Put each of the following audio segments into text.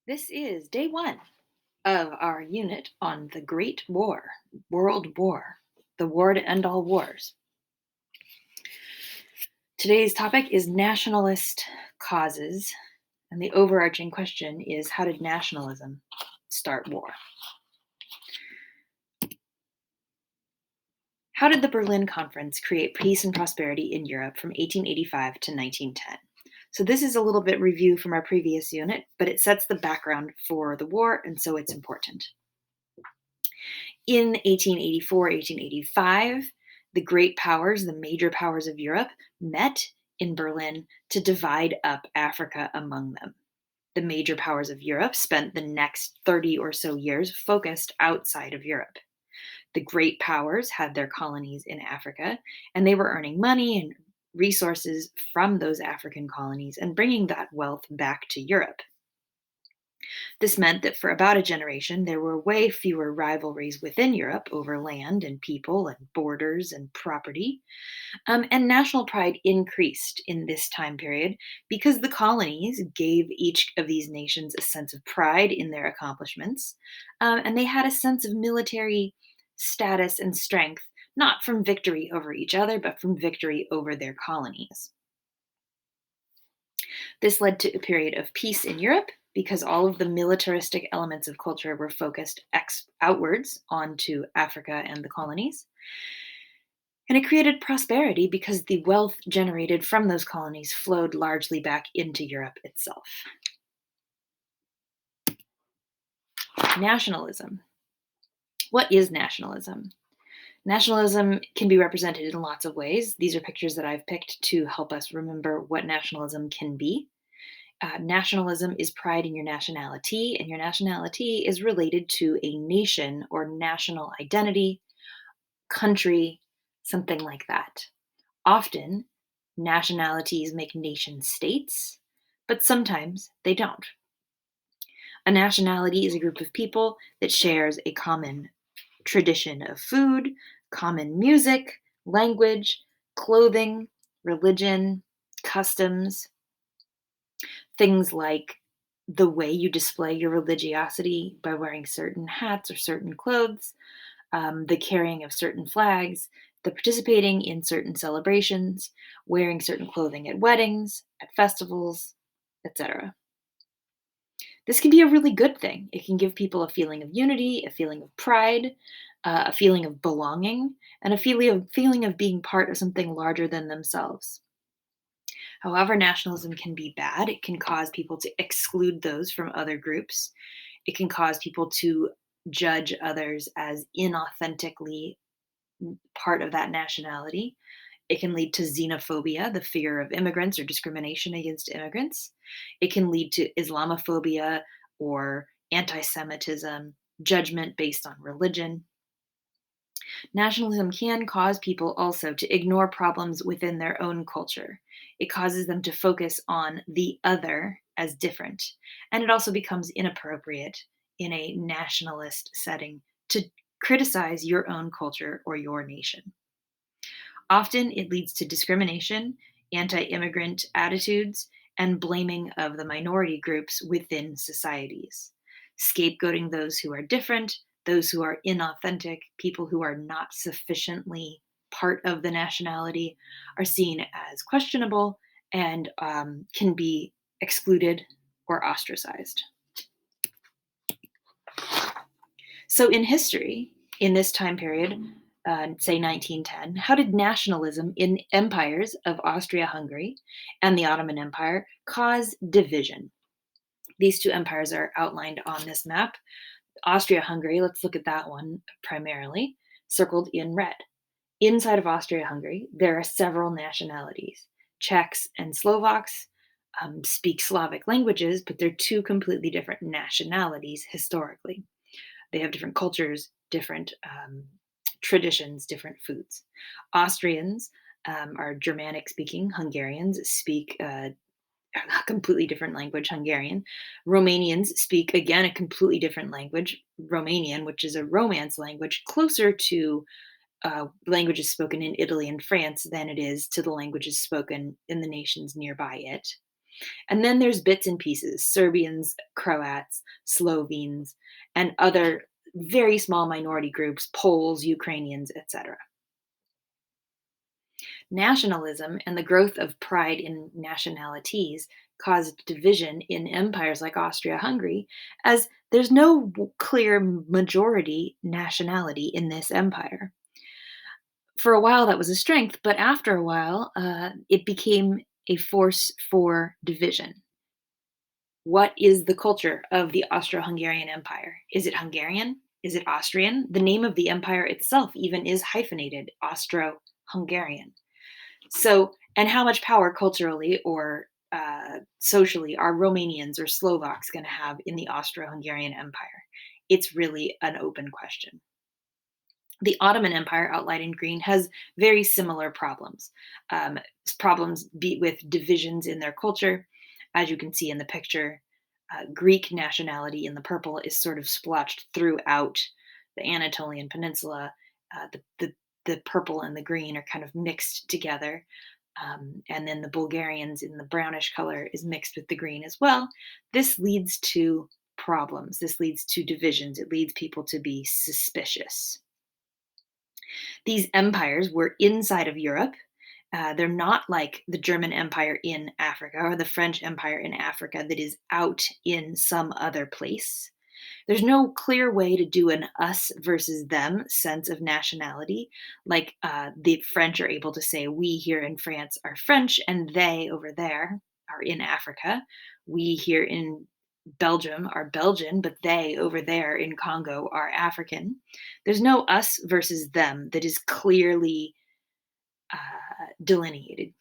This is day one of our unit on the Great War, World War, the war to end all wars. Today's topic is nationalist causes, and the overarching question is how did nationalism start war? How did the Berlin Conference create peace and prosperity in Europe from 1885 to 1910? So, this is a little bit review from our previous unit, but it sets the background for the war, and so it's important. In 1884, 1885, the great powers, the major powers of Europe, met in Berlin to divide up Africa among them. The major powers of Europe spent the next 30 or so years focused outside of Europe. The great powers had their colonies in Africa, and they were earning money and resources from those African colonies and bringing that wealth back to Europe. This meant that for about a generation, there were way fewer rivalries within Europe over land and people and borders and property. And national pride increased in this time period because the colonies gave each of these nations a sense of pride in their accomplishments. And they had a sense of military status and strength, not from victory over each other, but from victory over their colonies. This led to a period of peace in Europe because all of the militaristic elements of culture were focused outwards onto Africa and the colonies. And it created prosperity because the wealth generated from those colonies flowed largely back into Europe itself. Nationalism. What is nationalism? Nationalism can be represented in lots of ways. These are pictures that I've picked to help us remember what nationalism can be. Nationalism is pride in your nationality, and your nationality is related to a nation or national identity, country, something like that. Often, nationalities make nation states, but sometimes they don't. A nationality is a group of people that shares a common tradition of food, common music, language, clothing, religion, customs, things like the way you display your religiosity by wearing certain hats or certain clothes, the carrying of certain flags, the participating in certain celebrations, wearing certain clothing at weddings, at festivals, etc. This can be a really good thing. It can give people a feeling of unity, a feeling of pride, a feeling of belonging, and a feeling of being part of something larger than themselves. However, nationalism can be bad. It can cause people to exclude those from other groups. It can cause people to judge others as inauthentically part of that nationality. It can lead to xenophobia, the fear of immigrants or discrimination against immigrants. It can lead to Islamophobia or anti Semitism, judgment based on religion. Nationalism can cause people also to ignore problems within their own culture. It causes them to focus on the other as different. And it also becomes inappropriate in a nationalist setting to criticize your own culture or your nation. Often it leads to discrimination, anti immigrant attitudes, and blaming of the minority groups within societies, scapegoating those who are different, those who are inauthentic, people who are not sufficiently part of the nationality are seen as questionable and can be excluded or ostracized. So, in history, in this time period, say 1910, how did nationalism in empires of Austria Hungary and the Ottoman Empire cause division? These two empires are outlined on this map. Austria Hungary, let's look at that one primarily, circled in red. Inside of Austria Hungary, there are several nationalities. Czechs and Slovaks speak Slavic languages, but they're two completely different nationalities historically. They have different cultures, different traditions, different foods. Austrians are Germanic speaking. Hungarians speak a completely different language, Hungarian. Romanians speak, again, a completely different language, Romanian, which is a Romance language, closer to languages spoken in Italy and France than it is to the languages spoken in the nations nearby it. And then there's bits and pieces, Serbians, Croats, Slovenes, and other very small minority groups, Poles, Ukrainians, etc. Nationalism and the growth of pride in nationalities caused division in empires like Austria Hungary, as there's no clear majority nationality in this empire. For a while, that was a strength, but after a while, it became a force for division. What is the culture of the Austro Hungarian Empire? Is it Hungarian? Is it Austrian? The name of the empire itself even is hyphenated Austro Hungarian. So, and how much power culturally or socially are Romanians or Slovaks going to have in the Austro Hungarian Empire? It's really an open question. The Ottoman Empire, outlined in green, has very similar problems. Um, with divisions in their culture. As you can see in the picture, Greek nationality in the purple is sort of splotched throughout the Anatolian Peninsula. The purple and the green are kind of mixed together. And then the Bulgarians in the brownish color is mixed with the green as well. This leads to problems. This leads to divisions. It leads people to be suspicious. These empires were inside of Europe. They're not like the German Empire in Africa or the French Empire in Africa that is out in some other place. There's no clear way to do an us versus them sense of nationality. Like the French are able to say, we here in France are French and they over there are in Africa. We here in Belgium are Belgian, but they over there in Congo are African. There's no us versus them that is clearly delineated.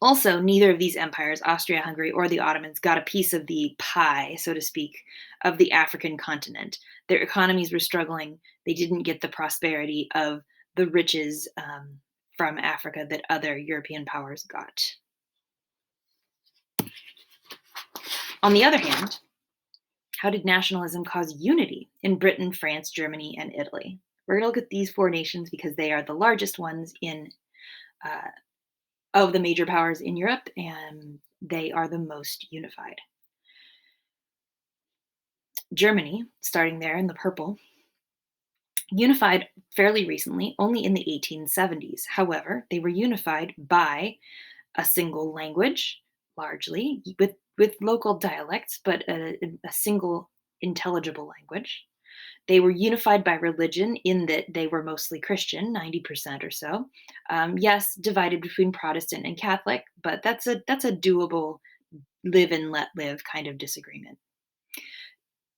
Also, neither of these empires, Austria Hungary or the Ottomans, got a piece of the pie, so to speak, of the African continent. Their economies were struggling. They didn't get the prosperity of the riches from Africa that other European powers got. On the other hand, how did nationalism cause unity in Britain, France, Germany, and Italy? We're going to look at these four nations because they are the largest ones in uh, of the major powers in Europe, and they are the most unified. Germany, starting there in the purple, unified fairly recently, only in the 1870s. However, they were unified by a single language, largely, with local dialects, but a single intelligible language. They were unified by religion in that they were mostly Christian, 90% or so. Yes, divided between Protestant and Catholic, but that's a doable live and let live kind of disagreement.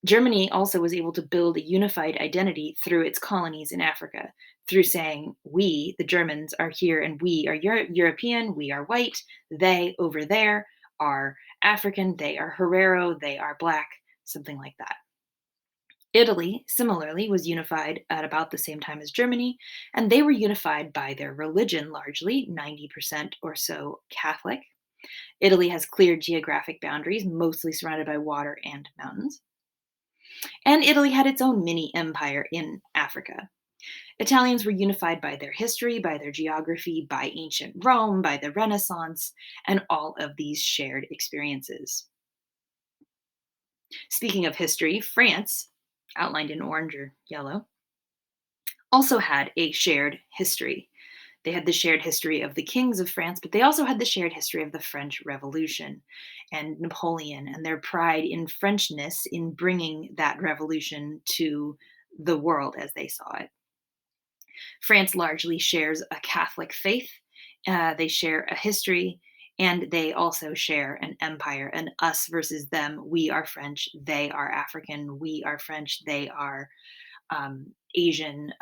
Germany also was able to build a unified identity through its colonies in Africa, through saying, we, the Germans, are here and we are European, we are white, they over there are African, they are Herero, they are black, something like that. Italy, similarly, was unified at about the same time as Germany, and they were unified by their religion largely, 90% or so Catholic. Italy has clear geographic boundaries, mostly surrounded by water and mountains. And Italy had its own mini empire in Africa. Italians were unified by their history, by their geography, by ancient Rome, by the Renaissance, and all of these shared experiences. Speaking of history, France, outlined in orange or yellow, also had a shared history. They had the shared history of the kings of France, but they also had the shared history of the French Revolution and Napoleon and their pride in Frenchness in bringing that revolution to the world as they saw it. France largely shares a Catholic faith, they share a history, and they also share an empire, an us versus them. We are French, they are African, we are French, they are Asian,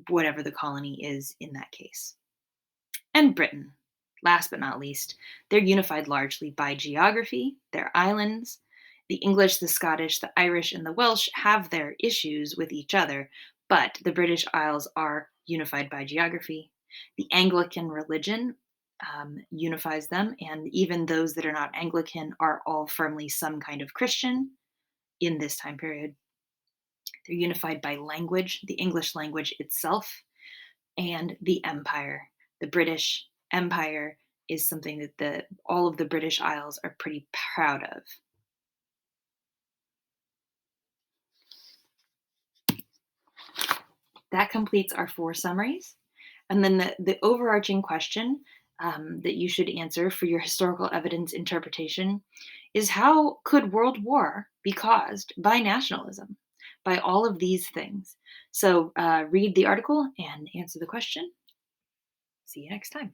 whatever the colony is in that case. And Britain, last but not least, they're unified largely by geography, their islands. The English, the Scottish, the Irish, and the Welsh have their issues with each other, but the British Isles are unified by geography. The Anglican religion unifies them, and even those that are not Anglican are all firmly some kind of Christian in this time period. They're unified by language, the English language itself, and the empire, the British Empire, is something that all of the British Isles are pretty proud of. That completes our 4 summaries. And then the overarching question that you should answer for your historical evidence interpretation is, how could world war be caused by nationalism? By all of these things. So read the article and answer the question. See you next time.